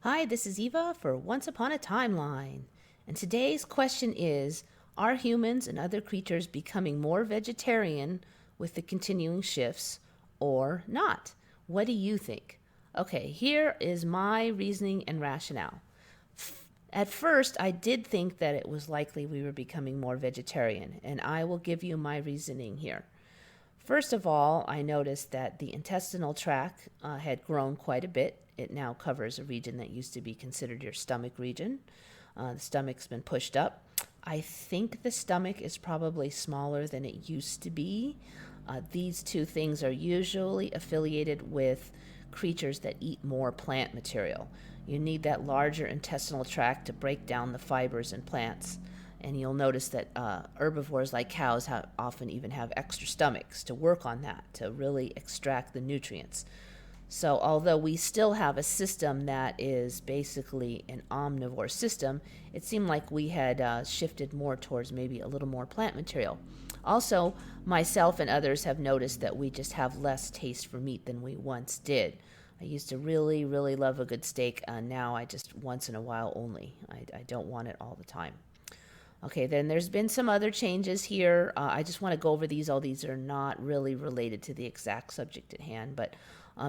Hi, this is Eva for Once Upon a Timeline. And today's question is, are humans and other creatures becoming more vegetarian with the continuing shifts or not? What do you think? Okay, here is my reasoning and rationale. At first, I did think that it was likely we were becoming more vegetarian, and I will give you my reasoning here. First of all, I noticed that the intestinal tract had grown quite a bit. It now covers a region that used to be considered your stomach region. The stomach's been pushed up. I think the stomach is probably smaller than it used to be. These two things are usually affiliated with creatures that eat more plant material. You need that larger intestinal tract to break down the fibers in plants. And you'll notice that herbivores like cows often even have extra stomachs to work on that, to really extract the nutrients. So although we still have a system that is basically an omnivore system, it seemed like we had shifted more towards maybe a little more plant material. Also, myself and others have noticed that we just have less taste for meat than we once did. I used to really, really love a good steak. Now I just once in a while only. I don't want it all the time. Okay, then there's been some other changes here. I just want to go over these. All these are not really related to the exact subject at hand, but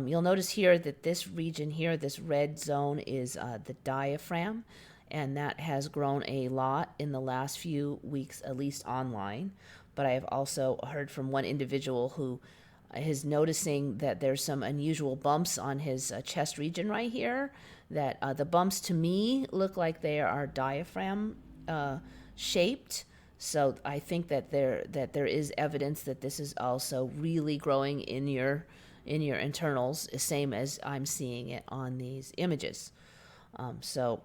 you'll notice here that this region here, this red zone, is the diaphragm, and that has grown a lot in the last few weeks, at least online. But I have also heard from one individual who is noticing that there's some unusual bumps on his chest region right here, that the bumps to me look like they are diaphragm shaped. So I think that there is evidence that this is also really growing in your internals, same as I'm seeing it on these images. So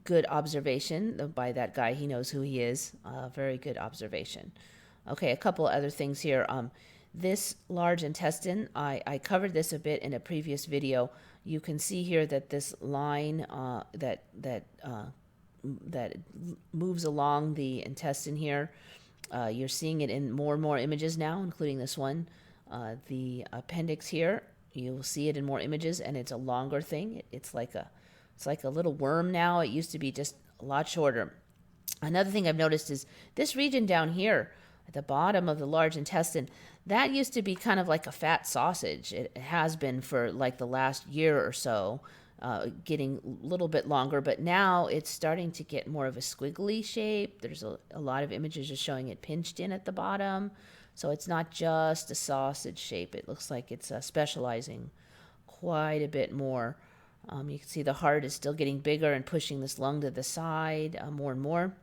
good observation by that guy. He knows who he is. Very good observation. Okay, a couple other things here. This large intestine, I covered this a bit in a previous video. You can see here that this line that moves along the intestine here. You're seeing it in more and more images now, including this one. The appendix here, you'll see it in more images, and it's a longer thing. It's like a little worm now. It used to be just a lot shorter. Another thing I've noticed is this region down here at the bottom of the large intestine, that used to be kind of like a fat sausage. It has been for like the last year or so, getting a little bit longer, but now it's starting to get more of a squiggly shape. There's a lot of images just showing it pinched in at the bottom. So it's not just a sausage shape. It looks like it's specializing quite a bit more. You can see the heart is still getting bigger and pushing this lung to the side more and more.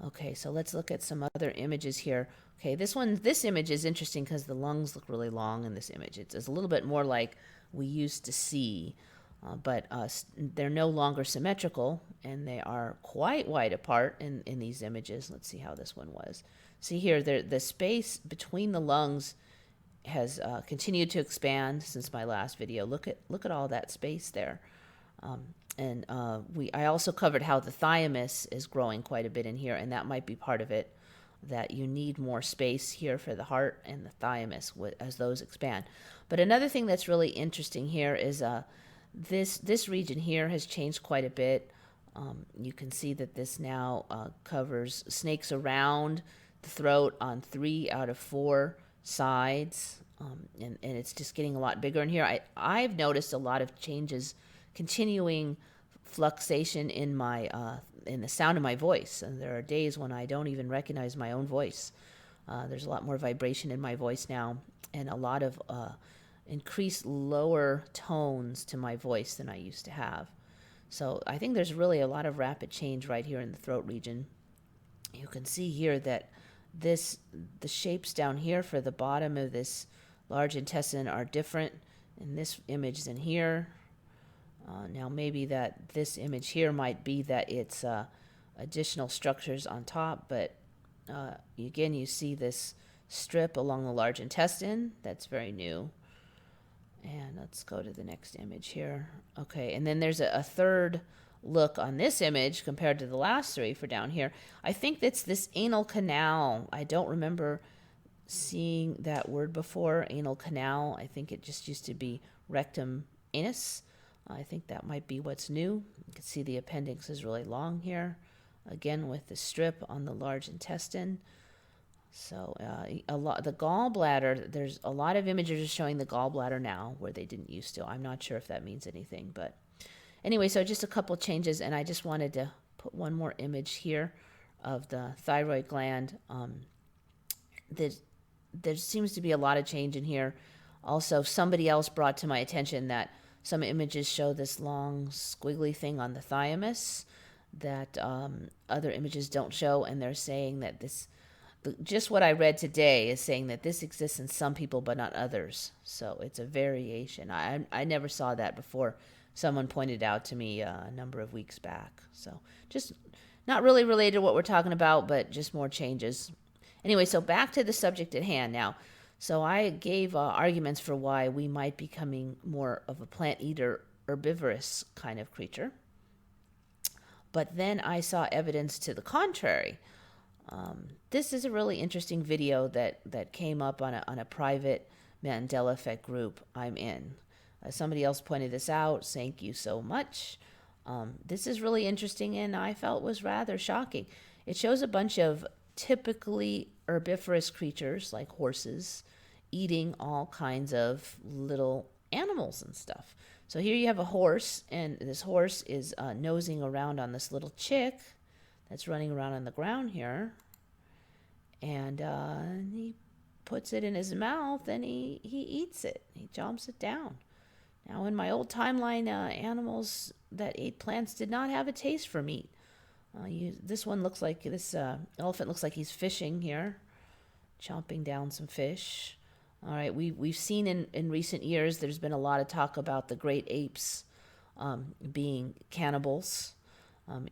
Okay, so let's look at some other images here. Okay, this image is interesting because the lungs look really long in this image. It's a little bit more like we used to see, but they're no longer symmetrical, and they are quite wide apart in these images. Let's see how this one was. See here, the space between the lungs has continued to expand since my last video. Look at all that space there. I also covered how the thymus is growing quite a bit in here, and that might be part of it, that you need more space here for the heart and the thymus as those expand. But another thing that's really interesting here is this region here has changed quite a bit. You can see that this now covers snakes around the throat on 3 out of 4 sides, and it's just getting a lot bigger in here. I've noticed a lot of changes, continuing fluctuation in the sound of my voice, and there are days when I don't even recognize my own voice. There's a lot more vibration in my voice now, and a lot of increased lower tones to my voice than I used to have. So I think there's really a lot of rapid change right here in the throat region. You can see here that the shapes down here for the bottom of this large intestine are different in this image than here. Now maybe that this image here might be that it's additional structures on top, but again, you see this strip along the large intestine. That's very new. And let's go to the next image here. Okay, and then there's a third look on this image compared to the last 3 for down here. I think that's this anal canal. I don't remember seeing that word before, anal canal. I think it just used to be rectum anus. I think that might be what's new. You can see the appendix is really long here, again with the strip on the large intestine. So the gallbladder, there's a lot of images showing the gallbladder now where they didn't used to. I'm not sure if that means anything, but anyway, so just a couple changes, and I just wanted to put one more image here of the thyroid gland. There seems to be a lot of change in here. Also, somebody else brought to my attention that some images show this long squiggly thing on the thymus that other images don't show, and they're saying that just what I read today is saying that this exists in some people but not others. So it's a variation. I never saw that before. Someone pointed out to me a number of weeks back. So just not really related to what we're talking about, but just more changes. Anyway, so back to the subject at hand now. So I gave arguments for why we might be becoming more of a plant eater, herbivorous kind of creature. But then I saw evidence to the contrary. This is a really interesting video that came up on a private Mandela Effect group I'm in. Somebody else pointed this out. Thank you so much. This is really interesting, and I felt was rather shocking. It shows a bunch of typically herbivorous creatures like horses eating all kinds of little animals and stuff. So here you have a horse, and this horse is nosing around on this little chick that's running around on the ground here. And he puts it in his mouth, and he eats it. He chomps it down. Now, in my old timeline, animals that ate plants did not have a taste for meat. This elephant looks like he's fishing here, chomping down some fish. All right, we've seen in recent years there's been a lot of talk about the great apes being cannibals,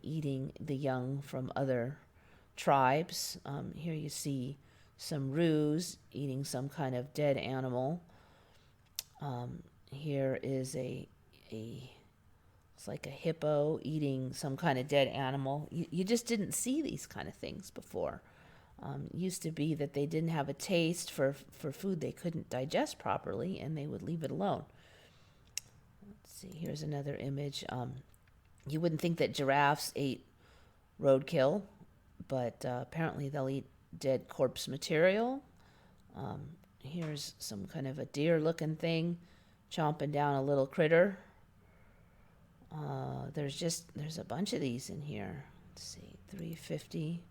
eating the young from other tribes. Here you see some roos eating some kind of dead animal. Here is it's like a hippo eating some kind of dead animal. You just didn't see these kind of things before. Used to be that they didn't have a taste for food they couldn't digest properly, and they would leave it alone. Let's see, here's another image. You wouldn't think that giraffes ate roadkill, but apparently they'll eat dead corpse material. Here's some kind of a deer-looking thing chomping down a little critter. There's a bunch of these in here. Let's see, 350.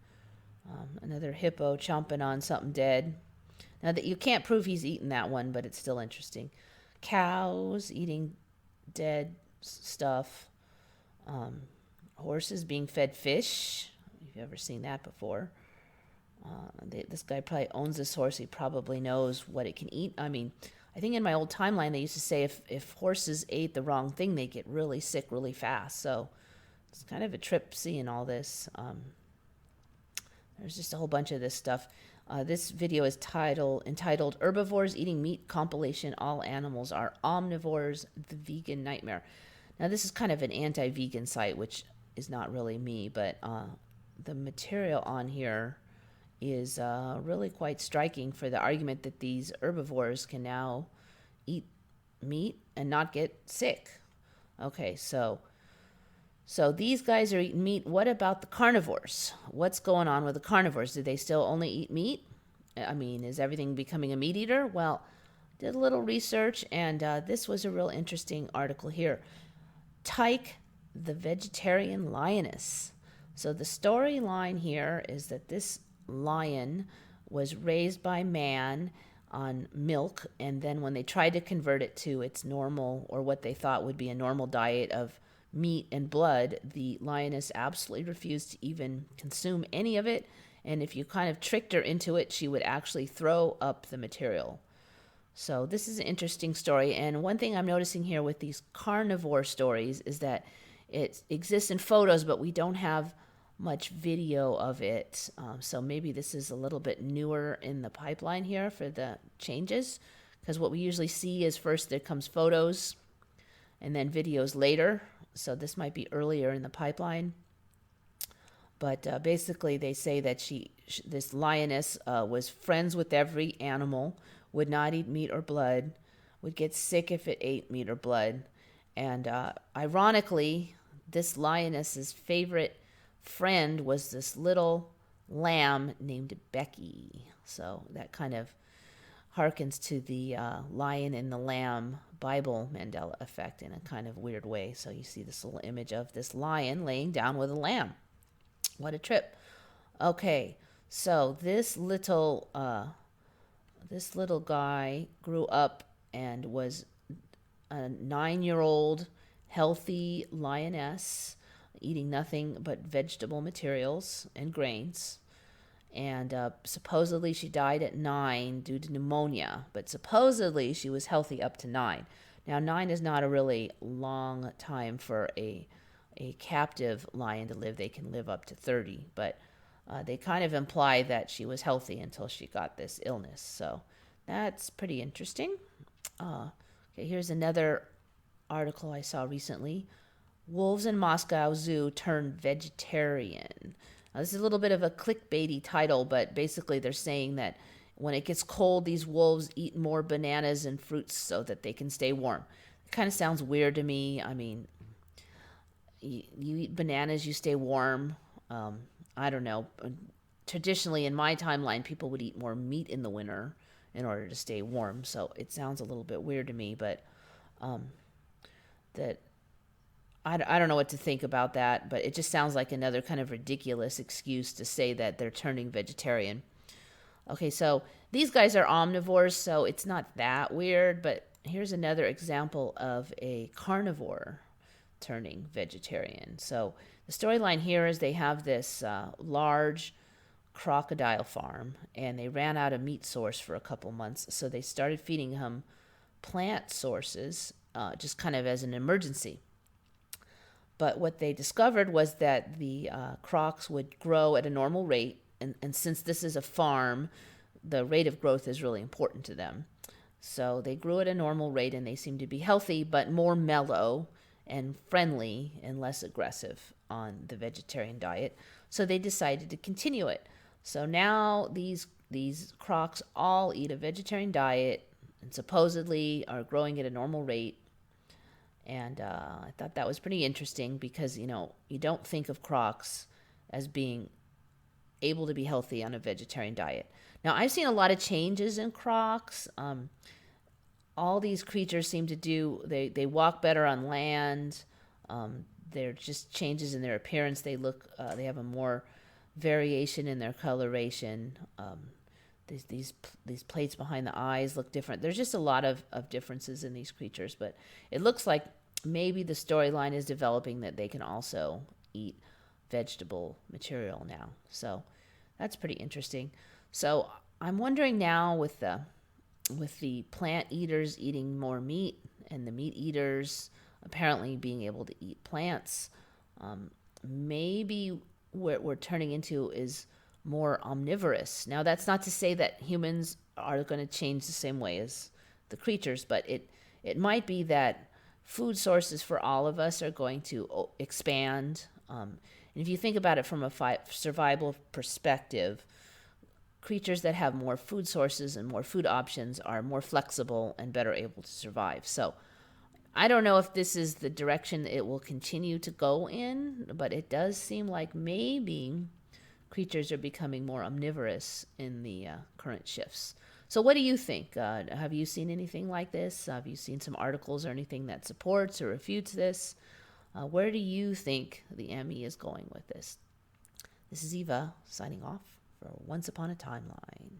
Another hippo chomping on something dead. Now that you can't prove he's eaten that one, but it's still interesting. Cows eating dead stuff. Horses being fed fish. If you've ever seen that before. This guy probably owns this horse. He probably knows what it can eat. I mean, I think in my old timeline they used to say if horses ate the wrong thing, they get really sick really fast. So it's kind of a trip seeing all this. There's just a whole bunch of this stuff. This video is entitled Herbivores Eating Meat Compilation, All Animals Are Omnivores, The Vegan Nightmare. Now this is kind of an anti-vegan site, which is not really me, but the material on here is really quite striking for the argument that these herbivores can now eat meat and not get sick. Okay, so these guys are eating meat. What about the carnivores? What's going on with the carnivores? Do they still only eat meat? I mean, is everything becoming a meat eater? Well, did a little research, and this was a real interesting article here. Tyke, the vegetarian lioness. So the storyline here is that this lion was raised by man on milk, and then when they tried to convert it to its normal, or what they thought would be a normal diet of meat and blood, the lioness absolutely refused to even consume any of it, and if you kind of tricked her into it, she would actually throw up the material. So this is an interesting story, and one thing I'm noticing here with these carnivore stories is that it exists in photos, but we don't have much video of it. So maybe this is a little bit newer in the pipeline here for the changes, because what we usually see is first there comes photos and then videos later. So this might be earlier in the pipeline. But basically they say that this lioness was friends with every animal, would not eat meat or blood, would get sick if it ate meat or blood, And ironically, this lioness's favorite friend was this little lamb named Becky. So that kind of harkens to the lion and the lamb Bible Mandela effect in a kind of weird way. So you see this little image of this lion laying down with a lamb. What a trip. Okay, so this little guy grew up and was a 9-year-old healthy lioness eating nothing but vegetable materials and grains. And supposedly she died at 9 due to pneumonia, but supposedly she was healthy up to 9. Now, 9 is not a really long time for a captive lion to live. They can live up to 30, but they kind of imply that she was healthy until she got this illness. So that's pretty interesting. Okay, here's another article I saw recently. Wolves in Moscow Zoo turned vegetarian. Now, this is a little bit of a clickbaity title, but basically they're saying that when it gets cold, these wolves eat more bananas and fruits so that they can stay warm. It kind of sounds weird to me. I mean, you eat bananas, you stay warm. I don't know. Traditionally, in my timeline, people would eat more meat in the winter in order to stay warm. So it sounds a little bit weird to me, but that I don't know what to think about that, but it just sounds like another kind of ridiculous excuse to say that they're turning vegetarian. Okay, so these guys are omnivores, so it's not that weird, but here's another example of a carnivore turning vegetarian. So the storyline here is they have this large crocodile farm, and they ran out of meat source for a couple months, so they started feeding him plant sources just kind of as an emergency. But what they discovered was that the crocs would grow at a normal rate, and since this is a farm, the rate of growth is really important to them. So they grew at a normal rate, and they seemed to be healthy, but more mellow and friendly and less aggressive on the vegetarian diet. So they decided to continue it. So now these crocs all eat a vegetarian diet and supposedly are growing at a normal rate. And I thought that was pretty interesting because, you don't think of crocs as being able to be healthy on a vegetarian diet. Now, I've seen a lot of changes in crocs. All these creatures seem to they walk better on land. They're just changes in their appearance. They have a more variation in their coloration. These plates behind the eyes look different. There's just a lot of differences in these creatures, but it looks like maybe the storyline is developing that they can also eat vegetable material now. So that's pretty interesting. So I'm wondering now with the plant eaters eating more meat and the meat eaters apparently being able to eat plants, maybe what we're turning into is more omnivorous. Now, that's not to say that humans are going to change the same way as the creatures, but it might be that food sources for all of us are going to expand. And if you think about it from a survival perspective, creatures that have more food sources and more food options are more flexible and better able to survive. So I don't know if this is the direction it will continue to go in, but it does seem like maybe creatures are becoming more omnivorous in the current shifts. So what do you think? Have you seen anything like this? Have you seen some articles or anything that supports or refutes this? Where do you think the ME is going with this? This is Eva signing off for Once Upon a Timeline.